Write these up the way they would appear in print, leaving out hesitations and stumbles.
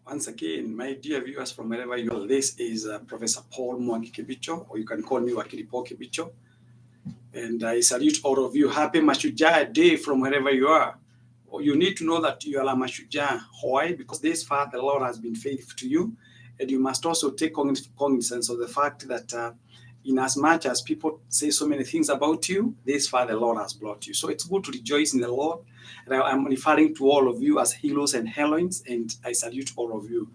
Once again, my dear viewers from wherever you are, this is Professor Paul Mwangi Kibicho, or you can call me Wakili Paul Kibicho. And I salute all of you. Happy Mashujaa Day from wherever you are. You need to know that you are a Mashujaa. Why? Because this far the Lord has been faithful to you. And you must also take cognizance of the fact that in as much as people say so many things about you, this far the Lord has brought you. So it's good to rejoice in the Lord. And I'm referring to all of you as heroes and heroines, and I salute all of you.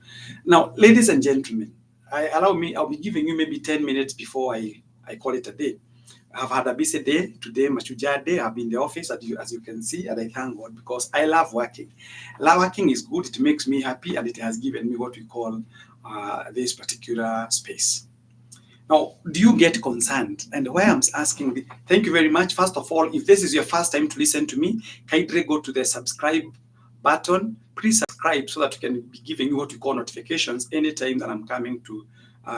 Now, ladies and gentlemen, I'll be giving you maybe 10 minutes before I call it a day. I've had a busy day today, Mashujaa Day. I've been in the office, as you can see, and I thank God because I love working. Working is good, it makes me happy, and it has given me what we call this particular space. Now, do you get concerned? And why I'm asking, thank you very much. First of all, if this is your first time to listen to me, kindly go to the subscribe button. Please subscribe so that we can be giving you what we call notifications anytime that I'm coming to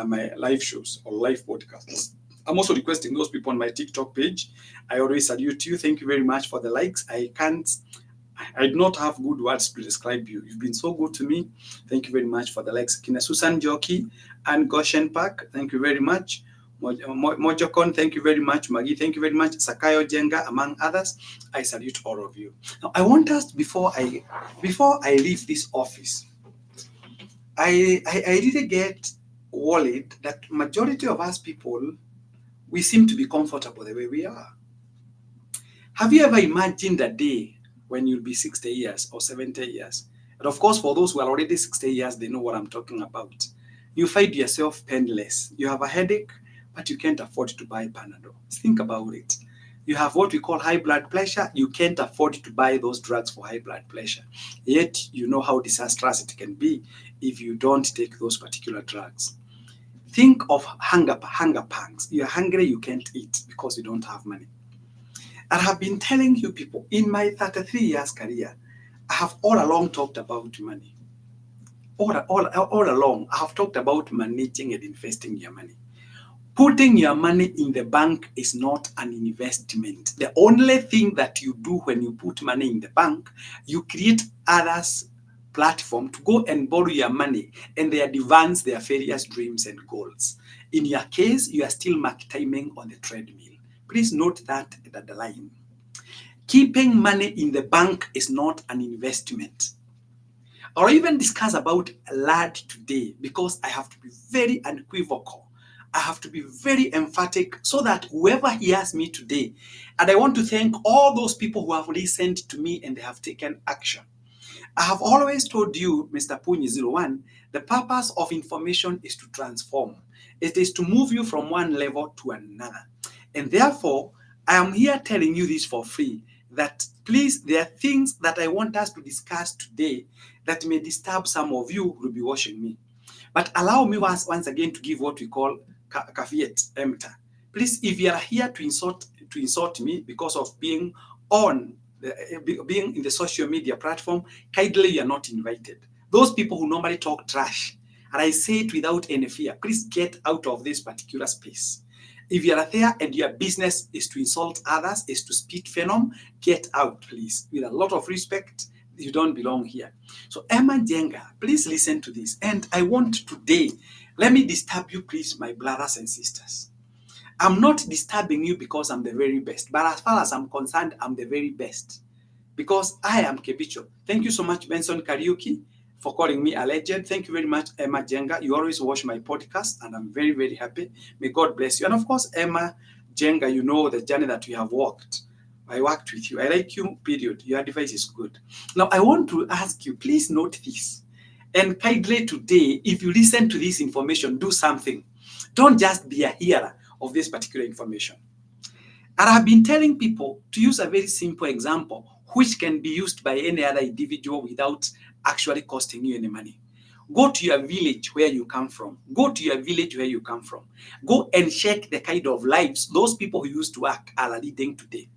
my live shows or live podcasts. I'm also requesting those people on my TikTok page. I always salute you. Thank you very much for the likes. I do not have good words to describe you. You've been so good to me. Thank you very much for the likes. Kina Susan Joki and Goshen Park, thank you very much. Mojokon, thank you very much. Magi, thank you very much. Sakayo Jenga, among others. I salute all of you. Now, I want us, before I leave this office, I really get worried that majority of us people, we seem to be comfortable the way we are. Have you ever imagined a day when you'll be 60 years or 70 years? And of course, for those who are already 60 years, they know what I'm talking about. You find yourself penniless. You have a headache, but you can't afford to buy Panadol. Think about it. You have what we call high blood pressure. You can't afford to buy those drugs for high blood pressure. Yet, you know how disastrous it can be if you don't take those particular drugs. Think of hunger pangs. You're hungry, you can't eat because you don't have money. I have been telling you people, in my 33 years career, I have all along talked about money. All along, I have talked about managing and investing your money. Putting your money in the bank is not an investment. The only thing that you do when you put money in the bank, you create others' platform to go and borrow your money, and they advance their various dreams and goals. In your case, you are still mark timing on the treadmill. Please note that at the line. Keeping money in the bank is not an investment. Or even discuss about LAD today because I have to be very unequivocal. I have to be very emphatic so that whoever hears me today, and I want to thank all those people who have listened to me and they have taken action. I have always told you, Mr. Punyi01, the purpose of information is to transform. It is to move you from one level to another. And therefore, I am here telling you this for free, that please, there are things that I want us to discuss today that may disturb some of you who will be watching me. But allow me once again to give what we call caveat emptor. Please, if you are here to insult me because of being in the social media platform, kindly you are not invited. Those people who normally talk trash, and I say it without any fear, please get out of this particular space. If you are there and your business is to insult others, is to speak venom, get out, please. With a lot of respect, you don't belong here. So Emma Jenga, please listen to this. And I want today, let me disturb you, please, my brothers and sisters. I'm not disturbing you because I'm the very best, but as far as I'm concerned, I'm the very best because I am Kibicho. Thank you so much, Benson Kariuki, for calling me a legend. Thank you very much, Emma Jenga. You always watch my podcast, and I'm very, very happy. May God bless you. And of course, Emma Jenga, you know the journey that we have walked. I worked with you. I like you, period. Your advice is good. Now, I want to ask you, please note this. And kindly today, if you listen to this information, do something. Don't just be a hearer of this particular information. And I've been telling people to use a very simple example, which can be used by any other individual without actually costing you any money. Go to your village where you come from. Go to your village where you come from. Go and check the kind of lives those people who used to work are leading today.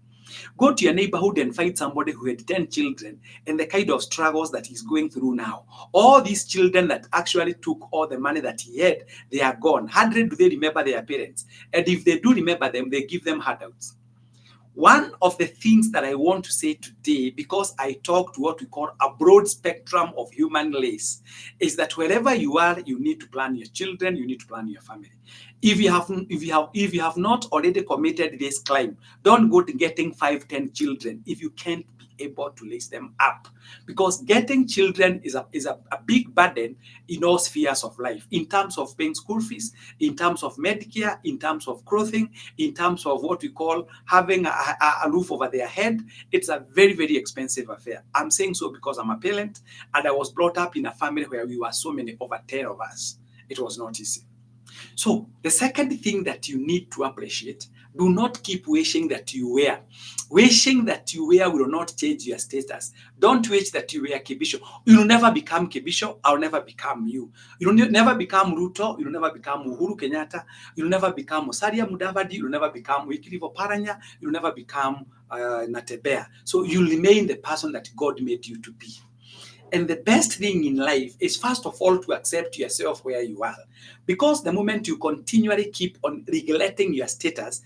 Go to your neighborhood and find somebody who had 10 children and the kind of struggles that he's going through now. All these children that actually took all the money that he had, they are gone. Hardly do they remember their parents. And if they do remember them, they give them handouts. One of the things that I want to say today, because I talk to what we call a broad spectrum of human race, is that wherever you are, you need to plan your children, you need to plan your family. If you have not already committed this climb, don't go to getting 5, 10 children if you can't be able to raise them up, because getting children is a big burden in all spheres of life, in terms of paying school fees, in terms of Medicare, in terms of clothing, in terms of what we call having a roof over their head. It's a very, very expensive affair. I'm saying so because I'm a parent and I was brought up in a family where we were so many, over 10 of us. It was not easy. So the second thing that you need to appreciate, do not keep wishing that you were. Wishing that you were will not change your status. Don't wish that you were Kibisho. You will never become Kibisho. I'll never become you. You will never become Ruto. You will never become Uhuru Kenyatta. You will never become Musalia Mudavadi. You will never become Wycliffe Oparanya. You will never become Natebea. So you remain the person that God made you to be. And the best thing in life is, first of all, to accept yourself where you are. Because the moment you continually keep on regulating your status,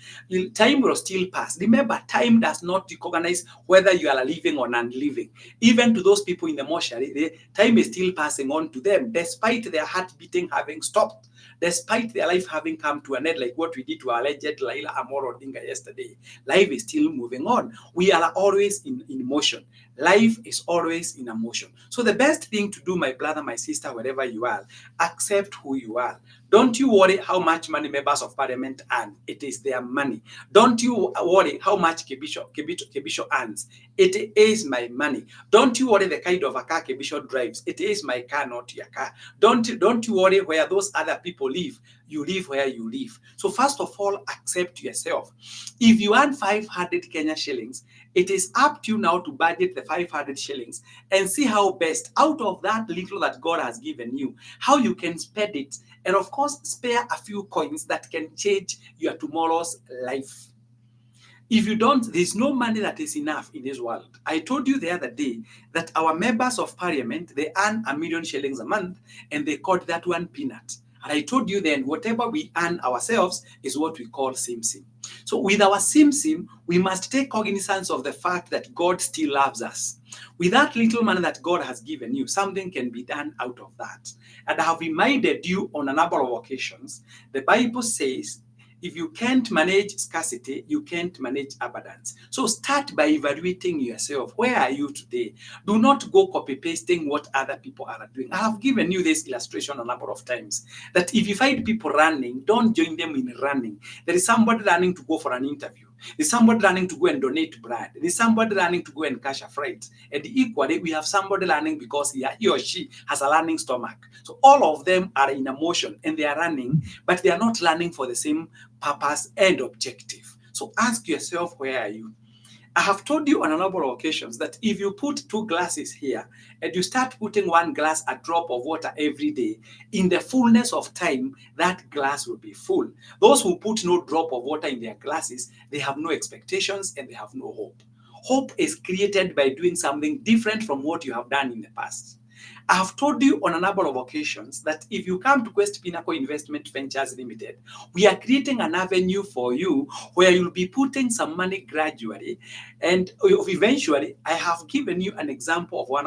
time will still pass. Remember, time does not recognize whether you are living or non-living. Even to those people in the mortuary, the time is still passing on to them, despite their heart beating having stopped, despite their life having come to an end, like what we did to our legend Laila Amolo Odinga yesterday. Life is still moving on. We are always in motion. Life is always in a motion. So the best thing to do, my brother, my sister, wherever you are, accept who you are. Don't you worry how much money members of parliament earn. It is their money. Don't you worry how much Kibisho earns. It is my money. Don't you worry the kind of a car Kibisho drives. It is my car, not your car. Don't you worry where those other people live. You live where you live. So first of all, accept yourself. If you earn 500 Kenya shillings, it is up to you now to budget the 500 shillings and see how best, out of that little that God has given you, how you can spend it. And of course, spare a few coins that can change your tomorrow's life. If you don't, there's no money that is enough in this world. I told you the other day that our members of parliament, they earn 1,000,000 shillings a month, and they called that one peanut. And I told you then, whatever we earn ourselves is what we call sim-sim. So with our sim-sim, we must take cognizance of the fact that God still loves us. With that little money that God has given you, something can be done out of that. And I have reminded you on a number of occasions, the Bible says, if you can't manage scarcity, you can't manage abundance. So start by evaluating yourself. Where are you today? Do not go copy-pasting what other people are doing. I have given you this illustration a number of times, that if you find people running, don't join them in running. There is somebody running to go for an interview. There's somebody running to go and donate blood. There's somebody running to go and cash a freight. And equally, we have somebody running because he or she has a running stomach. So all of them are in a motion and they are running, but they are not running for the same purpose and objective. So ask yourself, where are you? I have told you on a number of occasions that if you put 2 glasses here and you start putting 1 glass, a drop of water every day, in the fullness of time, that glass will be full. Those who put no drop of water in their glasses, they have no expectations and they have no hope. Hope is created by doing something different from what you have done in the past. I have told you on a number of occasions that if you come to Quest Pinnacle Investment Ventures Limited, we are creating an avenue for you where you'll be putting some money gradually. And eventually, I have given you an example of one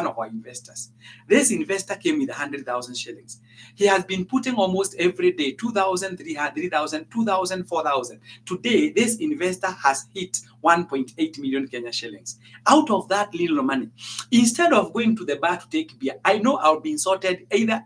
of our investors. This investor came with 100,000 shillings. He has been putting almost every day 2,000, 3,000, 2,000, 4,000. Today, this investor has hit 1.8 million Kenya shillings. Out of that little money, instead of going to the bar to take beer, I know I'll be insulted either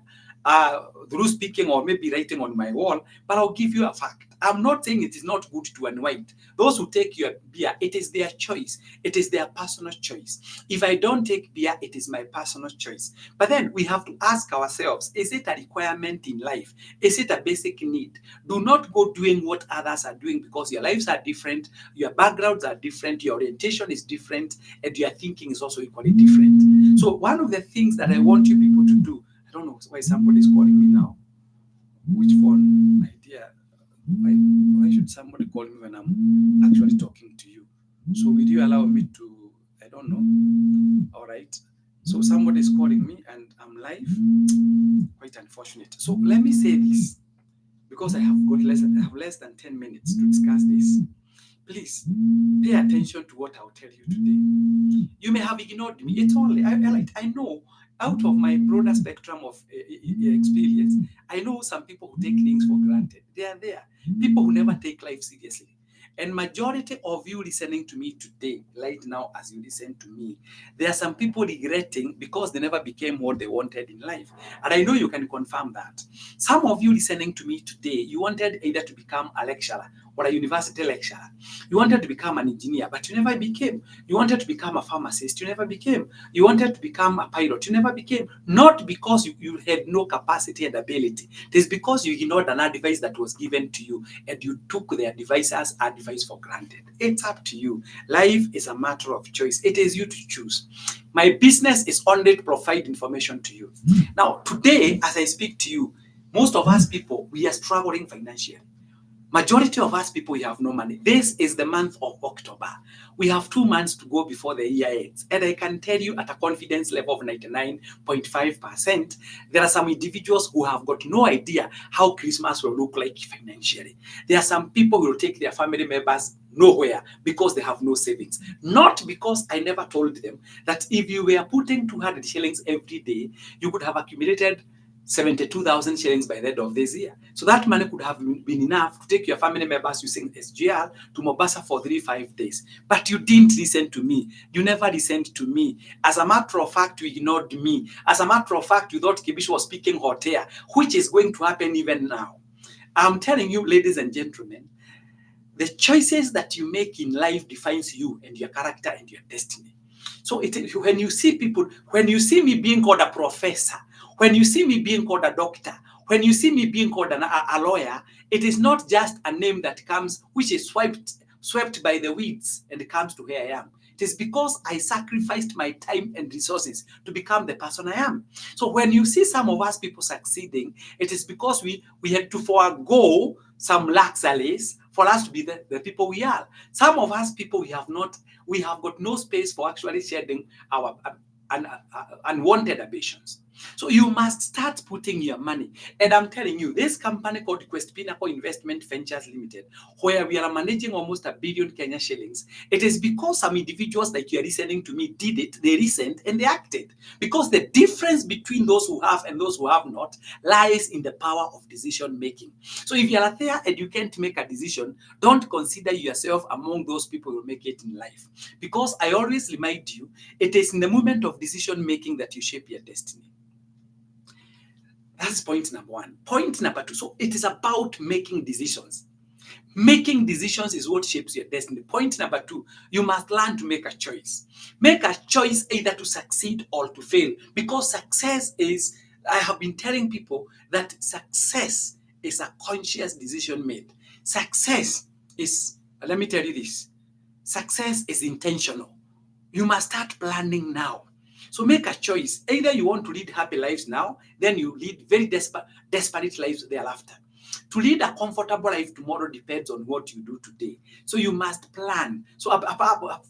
through speaking or maybe writing on my wall, but I'll give you a fact. I'm not saying it is not good to unwind. Those who take your beer, it is their choice. It is their personal choice. If I don't take beer, it is my personal choice. But then we have to ask ourselves, is it a requirement in life? Is it a basic need? Do not go doing what others are doing, because your lives are different, your backgrounds are different, your orientation is different, and your thinking is also equally different. So one of the things that I want you people to do, I don't know why somebody is calling me now. Which phone, my dear? Why should somebody call me when I'm actually talking to you? So will you allow me to, I don't know. All right. So somebody is calling me and I'm live. Quite unfortunate. So let me say this, because I have less than 10 minutes to discuss this. Please pay attention to what I'll tell you today. You may have ignored me. It's only, I know out of my broader spectrum of experience, I know some people who take things for granted. They are there. People who never take life seriously. And majority of you listening to me today, right now, as you listen to me, there are some people regretting because they never became what they wanted in life. And I know you can confirm that. Some of you listening to me today, you wanted either to become a lecturer or a university lecturer. You wanted to become an engineer, but you never became. You wanted to become a pharmacist, you never became. You wanted to become a pilot, you never became. Not because you had no capacity and ability. It is because you ignored an advice that was given to you and you took their advice as advice for granted. It's up to you. Life is a matter of choice. It is you to choose. My business is only to provide information to you. Now, today, as I speak to you, most of us people, we are struggling financially. Majority of us people, we have no money. This is the month of October. We have 2 months to go before the year ends. And I can tell you at a confidence level of 99.5%, there are some individuals who have got no idea how Christmas will look like financially. There are some people who will take their family members nowhere because they have no savings. Not because I never told them that if you were putting 200 shillings every day, you could have accumulated 72,000 shillings by the end of this year. So that money could have been enough to take your family members using SGR to Mombasa for 3-5 days. But you didn't listen to me. You never listened to me. As a matter of fact, you ignored me. As a matter of fact, you thought Kibish was speaking hot air, which is going to happen even now. I'm telling you, ladies and gentlemen, the choices that you make in life defines you and your character and your destiny. So when you see people, when you see me being called a professor, when you see me being called a doctor, when you see me being called a lawyer, it is not just a name that comes, which is swept by the weeds and comes to where I am. It is because I sacrificed my time and resources to become the person I am. So when you see some of us people succeeding, it is because we had to forego some luxuries for us to be the people we are. Some of us people, we have got no space for actually shedding our unwanted ambitions. So you must start putting your money. And I'm telling you, this company called Quest Pinnacle Investment Ventures Limited, where we are managing almost 1 billion Kenya shillings, it is because some individuals like you are listening to me did it, they listened and they acted. Because the difference between those who have and those who have not lies in the power of decision making. So if you are there and you can't make a decision, don't consider yourself among those people who will make it in life. Because I always remind you, it is in the moment of decision making that you shape your destiny. That's point number one. Point number two, so it is about making decisions. Making decisions is what shapes your destiny. Point number two, you must learn to make a choice. Make a choice either to succeed or to fail. Because success is, I have been telling people that success is a conscious decision made. Success is, let me tell you this, success is intentional. You must start planning now. So make a choice. Either you want to lead happy lives now, then you lead very desperate lives thereafter. To lead a comfortable life tomorrow depends on what you do today. So you must plan. So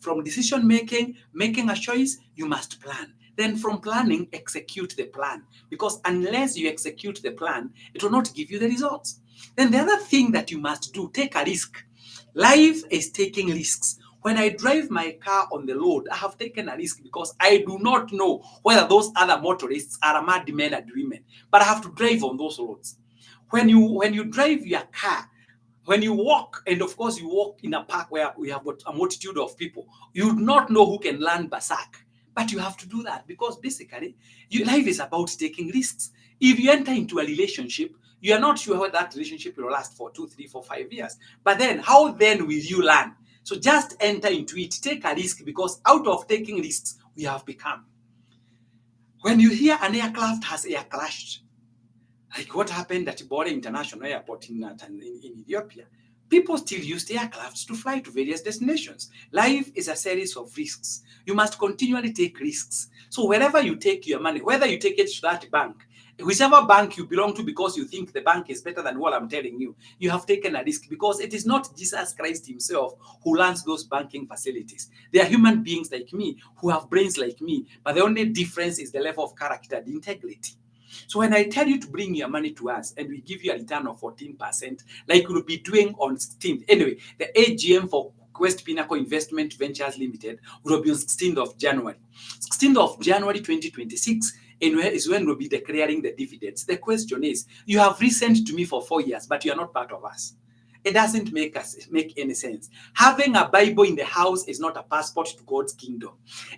from decision making, making a choice, you must plan. Then from planning, execute the plan. Because unless you execute the plan, it will not give you the results. Then the other thing that you must do, take a risk. Life is taking risks. When I drive my car on the road, I have taken a risk because I do not know whether those other motorists are mad men and women. But I have to drive on those roads. When you drive your car, when you walk, and of course you walk in a park where we have got a multitude of people, you do not know who can land Basak. But you have to do that because basically, life is about taking risks. If you enter into a relationship, you are not sure whether that relationship will last for 2, 3, 4, 5 years. But then, how then will you learn? So just enter into it, take a risk, because out of taking risks, we have become. When you hear an aircraft has air crashed, like what happened at Bore International Airport in Ethiopia, people still use aircrafts to fly to various destinations. Life is a series of risks. You must continually take risks. So wherever you take your money, whether you take it to that bank, whichever bank you belong to because you think the bank is better than what I'm telling you, you have taken a risk, because it is not Jesus Christ himself who runs those banking facilities. They are human beings like me who have brains like me, but the only difference is the level of character and integrity. So when I tell you to bring your money to us and we give you a return of 14%, like we'll be doing on 16th. Anyway, the AGM for Quest Pinnacle Investment Ventures Limited will be on 16th of January. 16th of January 2026 is when we'll be declaring the dividends. The question is, you have listened to me for 4 years, but you are not part of us. It doesn't make any sense. Having a Bible in the house is not a passport to God's kingdom.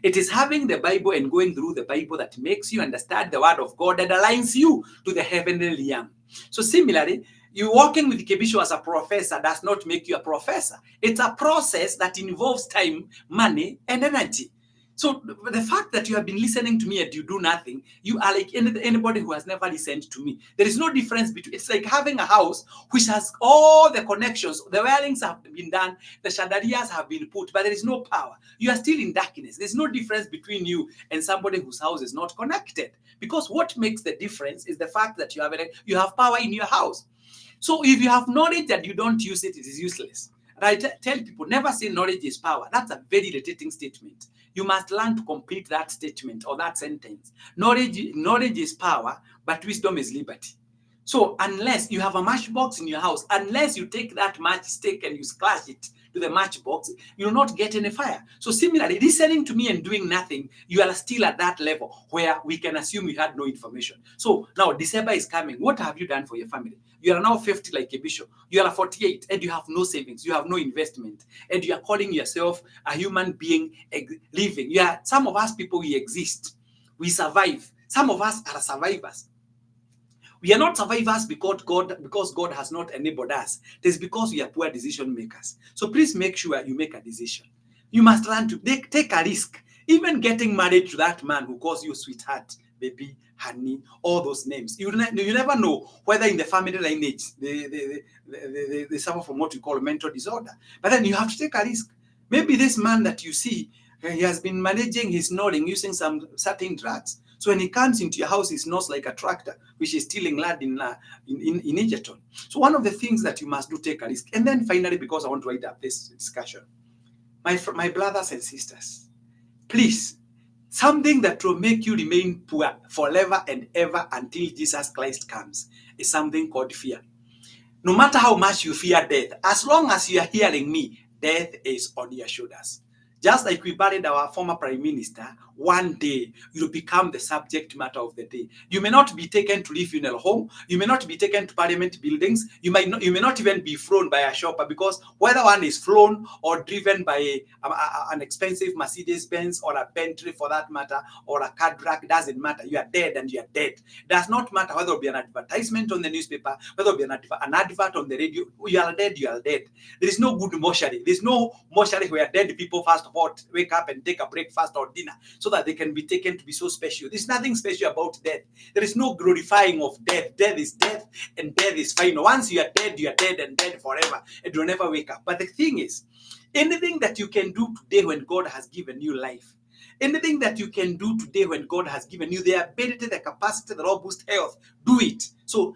It is having the Bible and going through the Bible that makes you understand the word of God and aligns you to the heavenly realm. So similarly, you working with Kebisho as a professor does not make you a professor. It's a process that involves time, money, and energy. So the fact that you have been listening to me and you do nothing, you are like anybody who has never listened to me. There is no difference between, it's like having a house which has all the connections, the wirings have been done, the chandeliers have been put, but there is no power. You are still in darkness. There's no difference between you and somebody whose house is not connected. Because what makes the difference is the fact that you have power in your house. So if you have knowledge and you don't use it, it is useless. And I tell people, never say knowledge is power. That's a very irritating statement. You must learn to complete that statement or that sentence. Knowledge is power, but wisdom is liberty. So unless you have a matchbox in your house, unless you take that matchstick and you splash it to the matchbox, you will not get any fire. So similarly, listening to me and doing nothing, you are still at that level where we can assume you had no information. So now December is coming. What have you done for your family? You are now 50 like a bishop. You are 48 and you have no savings. You have no investment. And you are calling yourself a human being living. Some of us people, we exist. We survive. Some of us are survivors. We are not survivors because God has not enabled us. It is because we are poor decision makers. So please make sure you make a decision. You must learn to take a risk. Even getting married to that man who calls you sweetheart, baby, honey, all those names. You never know whether in the family lineage they suffer from what we call mental disorder. But then you have to take a risk. Maybe this man that you see, he has been managing his snoring using some certain drugs. So when he comes into your house, he snows like a tractor, which is stealing land in Egerton. So one of the things that you must do, take a risk. And then finally, because I want to wind up this discussion, my brothers and sisters, please, something that will make you remain poor forever and ever until Jesus Christ comes is something called fear. No matter how much you fear death, as long as you are hearing me, death is on your shoulders. Just like we buried our former prime minister, one day you'll become the subject matter of the day. You may not be taken to the funeral home. You may not be taken to parliament buildings. You may not even be flown by a shopper, because whether one is flown or driven by an expensive Mercedes-Benz or a Bentley for that matter, or a Cadillac, doesn't matter. You are dead and you are dead. It does not matter whether it be an advertisement on the newspaper, whether it be an advert on the radio. You are dead, you are dead. There is no good mortuary. There is no mortuary where dead people first of all wake up and take a breakfast or dinner so that they can be taken to be so special. There's nothing special about death. There is no glorifying of death. Death is death and death is final. Once you are dead and dead forever, and you'll never wake up. But the thing is, anything that you can do today when God has given you life, anything that you can do today when God has given you the ability, the capacity, the robust health, do it. So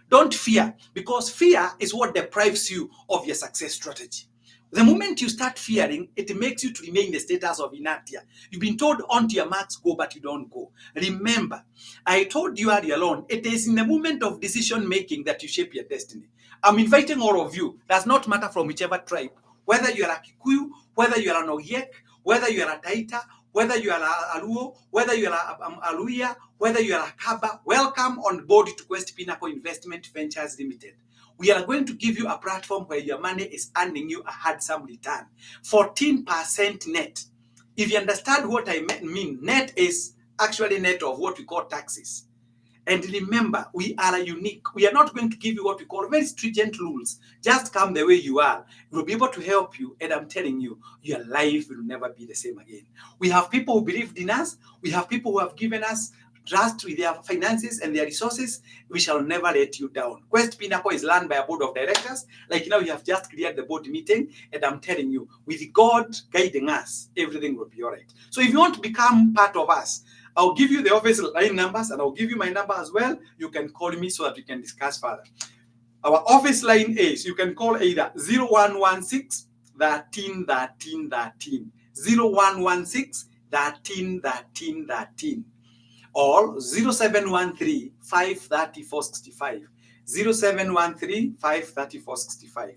don't fear, because fear is what deprives you of your success strategy. The moment you start fearing, it makes you to remain in the status of inertia. You've been told on to your marks, go, but you don't go. Remember, I told you earlier on, it is in the moment of decision making that you shape your destiny. I'm inviting all of you, does not matter from whichever tribe, whether you are a Kikuyu, whether you are an Ogiek, whether you are a Taita, whether you are a Luo, whether you are a Luhya, whether you are a Kaba, welcome on board to Quest Pinnacle Investment Ventures Limited. We are going to give you a platform where your money is earning you a handsome return. 14% net. If you understand what I mean, net is actually net of what we call taxes. And remember, we are unique. We are not going to give you what we call very stringent rules. Just come the way you are. We'll be able to help you. And I'm telling you, your life will never be the same again. We have people who believed in us. We have people who have given us trust with their finances and their resources. We shall never let you down. Quest Pinnacle is run by a board of directors. Like now, you have just cleared the board meeting, and I'm telling you, with God guiding us, everything will be all right. So if you want to become part of us, I'll give you the office line numbers, and I'll give you my number as well. You can call me so that we can discuss further. Our office line is, you can call either 0116 13 13 13, 0116 13 13 13, or 0713 534 65, 0713 534 65.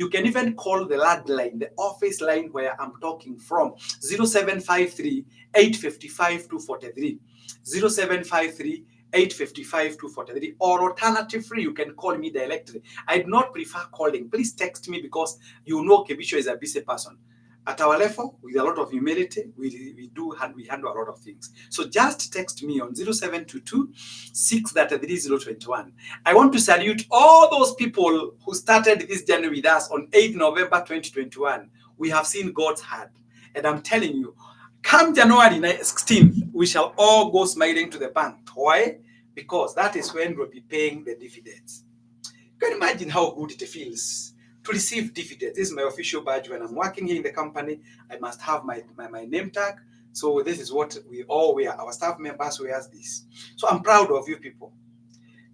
You can even call the landline, the office line where I'm talking from, 0753 855 243. 0753 855 243, or alternatively, you can call me directly. I do not prefer calling. Please text me because you know Kebisho is a busy person. At our level, with a lot of humility, we handle a lot of things. So just text me on 0722 633 I want to salute all those people who started this journey with us on 8th November 2021. We have seen God's hand. And I'm telling you, come January 16th, we shall all go smiling to the bank. Why? Because that is when we'll be paying the dividends. You can imagine how good it feels to receive dividends. This is my official badge. When I'm working here in the company, I must have my name tag. So this is what we all wear. Our staff members wear this. So I'm proud of you people.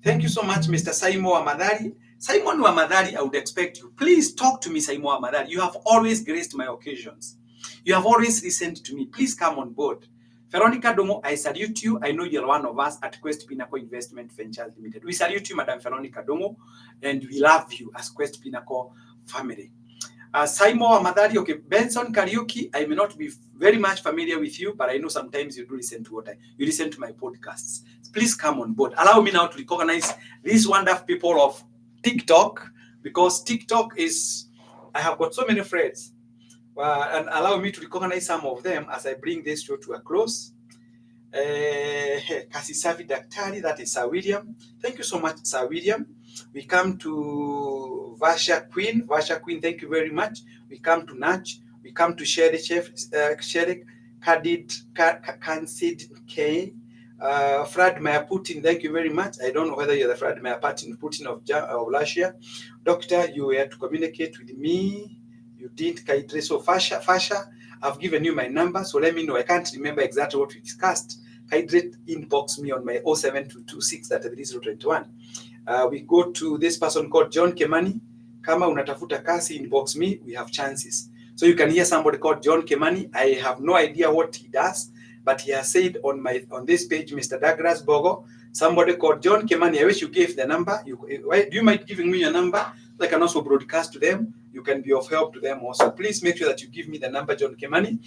Thank you so much, Mr. Simon Amadari. Simon Amadari, I would expect you. Please talk to me, Simon Amadari. You have always graced my occasions. You have always listened to me. Please come on board. Veronica Dongo, I salute you. I know you're one of us at Quest Pinnacle Investment Ventures Limited. We salute you, Madam Veronica Dongo, and we love you as Quest Pinnacle family. Simon Amadari, okay, Benson Karaoke, I may not be very much familiar with you, but I know sometimes you do listen to you listen to my podcasts. Please come on board. Allow me now to recognize these wonderful people of TikTok, because TikTok is, I have got so many friends. And allow me to recognize some of them as I bring this show to a close. Kasisavi Daktari, that is Sir William. Thank you so much, Sir William. We come to Vasha Queen. Vasha Queen, thank you very much. We come to Nach. We come to Sherry Chef, Sherry Kadid Kansid K. Vladimir Putin, thank you very much. I don't know whether you're the Vladimir Putin of Russia. Doctor, you were to communicate with me. You did, Kaidre. So Fasha, I've given you my number, so let me know. I can't remember exactly what we discussed. Kaidre, inbox me on my 0722633021. We go to this person called John Kemani. Kama unatafuta kasi, inbox me. We have chances. So you can hear somebody called John Kemani. I have no idea what he does, but he has said on this page, Mr. Douglas Bogo, somebody called John Kemani. I wish you gave the number. Do you mind giving me your number? I can also broadcast to them. You can be of help to them also. Please make sure that you give me the number, John Kemani.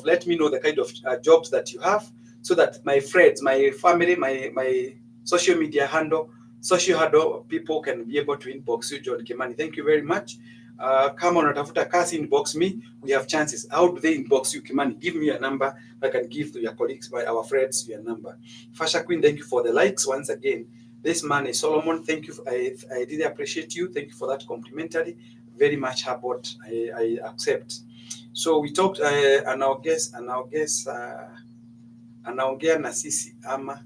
Let me know the kind of jobs that you have, so that my friends, my family, my social handle people can be able to inbox you, John Kemani. Thank you very much. Come on, Atafuta Kasi, inbox me. We have chances. How do they inbox you, Kimani? Give me your number. I can give to your colleagues, our friends, your number. Fasha Queen, thank you for the likes once again. This man is Solomon. Thank you. I really appreciate you. Thank you for that complimentary. Very much what I accept. So we talked anaongea na sisi ama.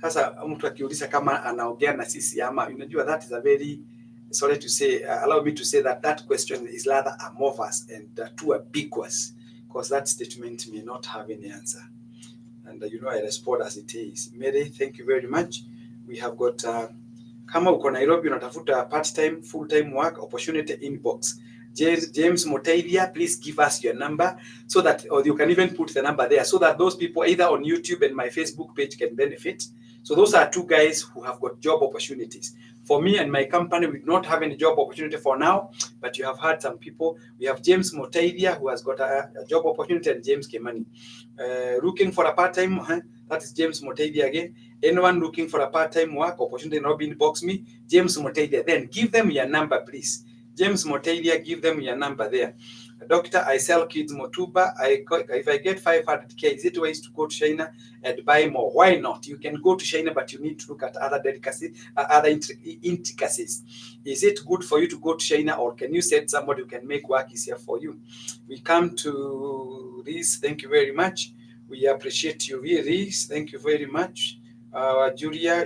Sasa mtu akiuliza kama anaongea na sisi ama, unajua that is a very, sorry to say, allow me to say that question is rather amorphous and too ambiguous, because that statement may not have any answer. And I respond as it is. Mary, thank you very much. We have got kama uko Nairobi unatafuta part-time, full-time work opportunity, inbox James Motavia. Please give us your number, so that, or you can even put the number there, so that those people either on YouTube and my Facebook page can benefit. So those are two guys who have got job opportunities. For me and my company, we do not have any job opportunity for now, but you have heard some people. We have James Motavia, who has got a job opportunity, and James Kemani. Looking for a part-time, that is James Motavia again. Anyone looking for a part-time work opportunity, not inbox me, James Motavia. Then give them your number, please. James Motavia, give them your number there. Doctor, I sell kids Motuba. If I get 500K, is it wise to go to China and buy more? Why not? You can go to China, but you need to look at other delicacies, other intricacies. Is it good for you to go to China, or can you set somebody who can make work easier for you? We come to Reese. Thank you very much. We appreciate you, Reese. Thank you very much. Julia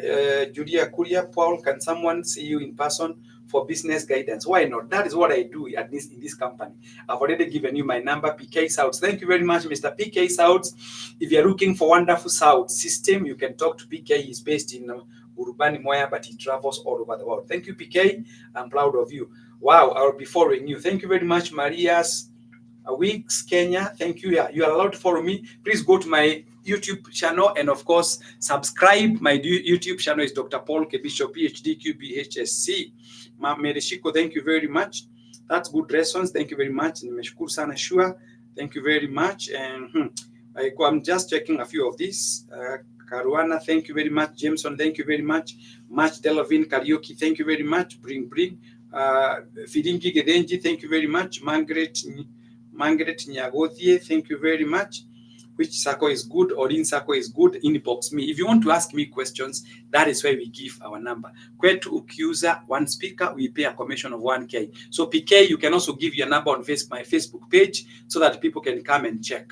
Kuria, Paul, can someone see you in person for business guidance? Why not? That is what I do at least in this company. I've already given you my number, PK Souths. Thank you very much, Mr. PK Souths. If you're looking for wonderful sound system, you can talk to PK. He's based in Urubani Moya, but he travels all over the world. Thank you, PK. I'm proud of you. Wow, I'll be following you. Thank you very much, Marias Weeks, Kenya. Thank you. Yeah, you are allowed to follow me. Please go to my YouTube channel, and of course subscribe. My YouTube channel is Dr. Paul Kebisho, PhD, QBHSC. Mereshiko, thank you very much. That's good response. Thank you very much. Nimeshukuru sana Shua. Thank you very much. And I'm just checking a few of these. Caruana, thank you very much. Jameson, thank you very much. Match Delavin Karaoke, thank you very much. Bring. Firingi Gedenji, thank you very much. Margaret Nyagothie, thank you very much. Which circle is good or in circle is good, inbox me. If you want to ask me questions, that is why we give our number. Kwetu ukiuza one speaker, we pay a commission of 1K. So PK, you can also give your number on my Facebook page so that people can come and check.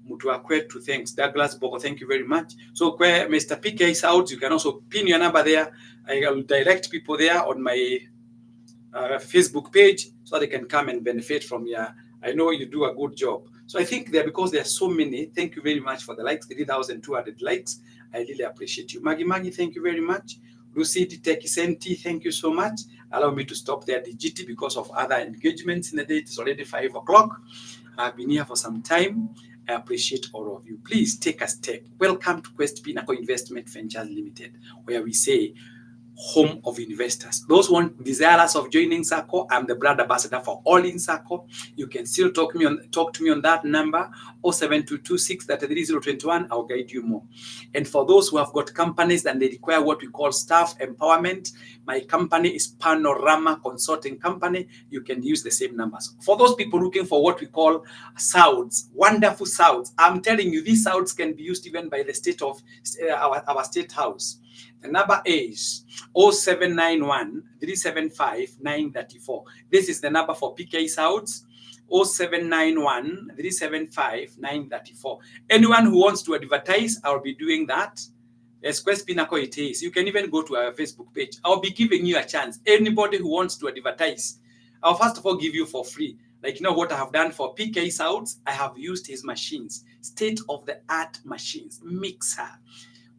Mutua kwetu, thanks. Douglas Boko, thank you very much. So where Mr. PK is out, you can also pin your number there. I will direct people there on my Facebook page so they can come and benefit from your. I know you do a good job. So I think because there are so many, thank you very much for the likes, 3,200 likes. I really appreciate you. Maggie, thank you very much. Lucy Tekisenti, thank you so much. Allow me to stop there, DGT, because of other engagements in the day. It's already 5 o'clock. I've been here for some time. I appreciate all of you. Please take a step. Welcome to Quest Pinnacle Investment Ventures Limited, where we say, home of investors. Those one desirous of joining Circle, I'm the brand ambassador for all in Circle. You can still talk to me on that number, 07226-33021. I'll guide you more. And for those who have got companies and they require what we call staff empowerment, my company is Panorama Consulting Company. You can use the same numbers. For those people looking for what we call SAUDs, wonderful SAUDs, I'm telling you, these SAUDs can be used even by the state of our state house. The number is 0791-375-934. This is the number for PK SAUDs, 0791-375-934. Anyone who wants to advertise, I'll be doing that. As Quest Pinnacle it is. You can even go to our Facebook page. I'll be giving you a chance. Anybody who wants to advertise, I'll first of all give you for free. Like, you know what I have done for PK SAUDs? I have used his machines, state-of-the-art machines, mixer.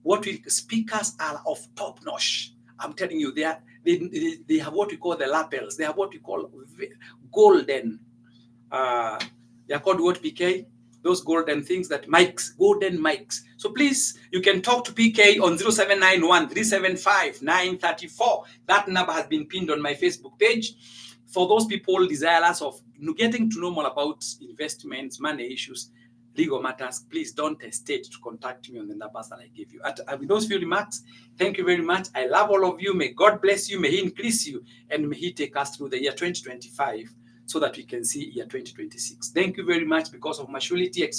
What speakers are of top notch. I'm telling you, they have what we call the lapels. They have what we call golden. They are called what, PK? Those golden things, that mics, golden mics. So please, you can talk to PK on 0791-375-934. That number has been pinned on my Facebook page. For those people desirous of getting to know more about investments, money issues, legal matters, please don't hesitate to contact me on the numbers that I gave you. With those few remarks, thank you very much. I love all of you. May God bless you. May He increase you. And may He take us through the year 2025 so that we can see year 2026. Thank you very much because of maturity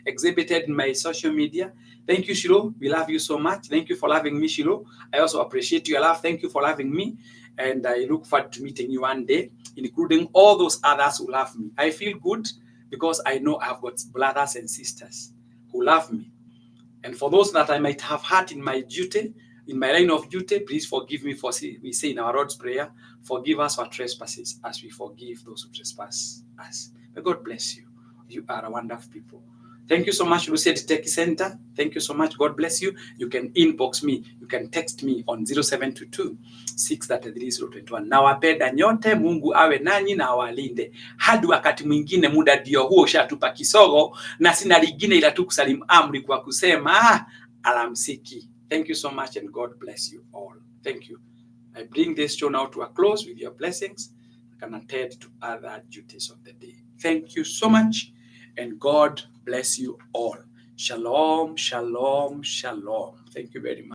exhibited in my social media. Thank you, Shiro. We love you so much. Thank you for loving me, Shiro. I also appreciate your love. Thank you for loving me. And I look forward to meeting you one day, including all those others who love me. I feel good because I know I've got brothers and sisters who love me. And for those that I might have hurt in my duty, in my line of duty, please forgive me. For we say in our Lord's Prayer, forgive us our trespasses as we forgive those who trespass us. May God bless you. You are a wonderful people. Thank you so much, Lucid Tech Center. Thank you so much. God bless you. You can inbox me. You can text me on 0722-633-021. Nawapenda nyote. Mungu awe nanyi na awalinde. Hadi wakati mwingine, muda ndio huo ushatupa kisogo, na sina lingine ila tu kusalimu amri kwa kusema alamsiki. Thank you so much and God bless you all. Thank you. I bring this show now to a close with your blessings. I can attend to other duties of the day. Thank you so much and God bless you all. Shalom, shalom, shalom. Thank you very much.